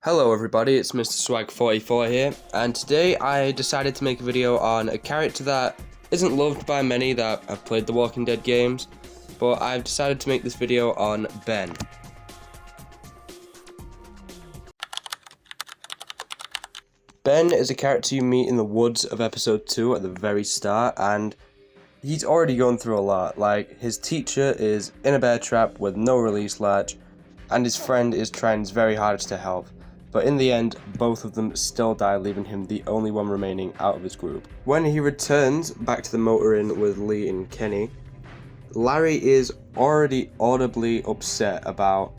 Hello everybody, it's Mr. Swag44 here, and today I decided to make a video on a character that isn't loved by many that have played the Walking Dead games, but I've decided to make this video on Ben. Ben is a character you meet in the woods of episode 2 at the very start, and he's already gone through a lot. Like, his teacher is in a bear trap with no release latch, and his friend is trying his very hardest to help. But in the end, both of them still die, leaving him the only one remaining out of his group. When he returns back to the motor inn with Lee and Kenny, Larry is already audibly upset about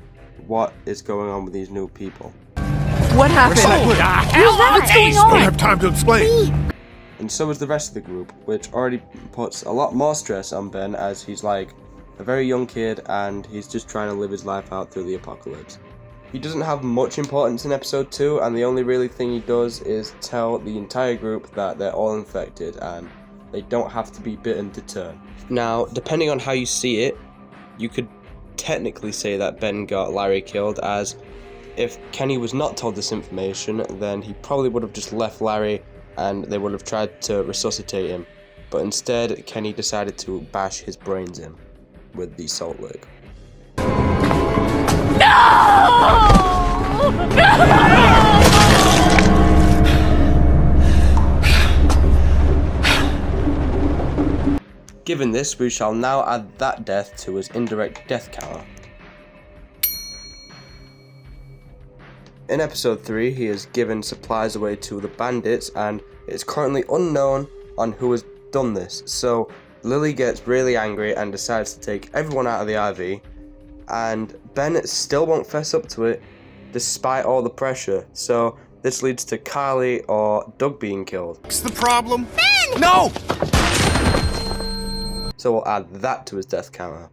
what is going on with these new people. What happened? What's going on? I don't have time to explain. And so is the rest of the group, which already puts a lot more stress on Ben, as he's like a very young kid and he's just trying to live his life out through the apocalypse. He doesn't have much importance in episode 2, and the only really thing he does is tell the entire group that they're all infected and they don't have to be bitten to turn. Now, depending on how you see it, you could technically say that Ben got Larry killed, as if Kenny was not told this information, then he probably would have just left Larry and they would have tried to resuscitate him. But instead, Kenny decided to bash his brains in with the salt lick. Given this, we shall now add that death to his indirect death counter. In episode 3, he has given supplies away to the bandits, and it's currently unknown on who has done this. So Lily gets really angry and decides to take everyone out of the RV, and Ben still won't fess up to it despite all the pressure. So this leads to Carly or Doug being killed. What's the problem? Ben! No! So we'll add that to his death counter.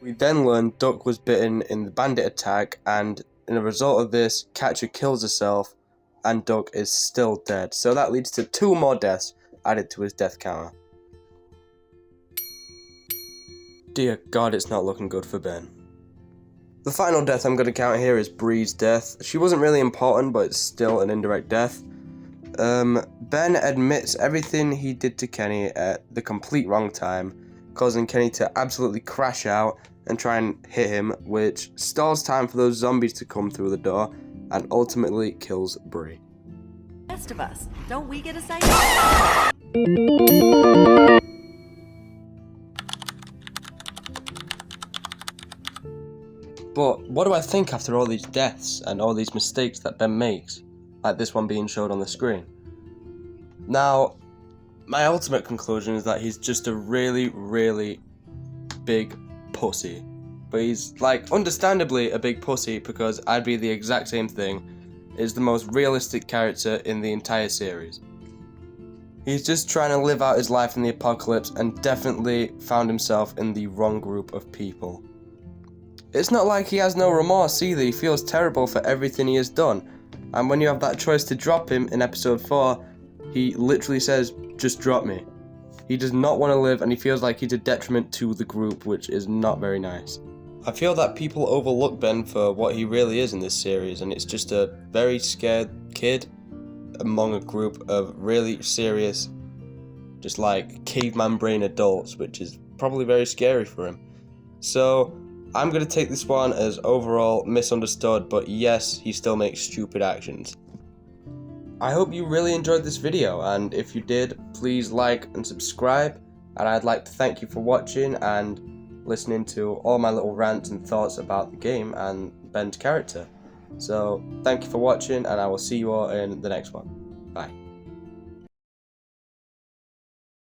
We then learn Duck was bitten in the bandit attack, and in a result of this, Catcher kills herself and Duck is still dead. So that leads to 2 more deaths added to his death counter. Dear God, it's not looking good for Ben. The final death I'm going to count here is Bree's death. She wasn't really important, but it's still an indirect death. Ben admits everything he did to Kenny at the complete wrong time, causing Kenny to absolutely crash out and try and hit him, which stalls time for those zombies to come through the door and ultimately kills Bree. Rest of us, don't we get a say? But what do I think after all these deaths and all these mistakes that Ben makes, like this one being showed on the screen? Now, my ultimate conclusion is that he's just a really, really big pussy. But he's, like, understandably a big pussy, because I'd be the exact same thing. Is the most realistic character in the entire series. He's just trying to live out his life in the apocalypse and definitely found himself in the wrong group of people. It's not like he has no remorse either. He feels terrible for everything he has done. And when you have that choice to drop him in episode 4, he literally says, just drop me. He does not want to live, and he feels like he's a detriment to the group, which is not very nice. I feel that people overlook Ben for what he really is in this series, and it's just a very scared kid among a group of really serious, just like caveman brain adults, which is probably very scary for him. So I'm going to take this one as overall misunderstood, but yes, he still makes stupid actions. I hope you really enjoyed this video, and if you did, please like and subscribe, and I'd like to thank you for watching and listening to all my little rants and thoughts about the game and Ben's character. So thank you for watching, and I will see you all in the next one. Bye.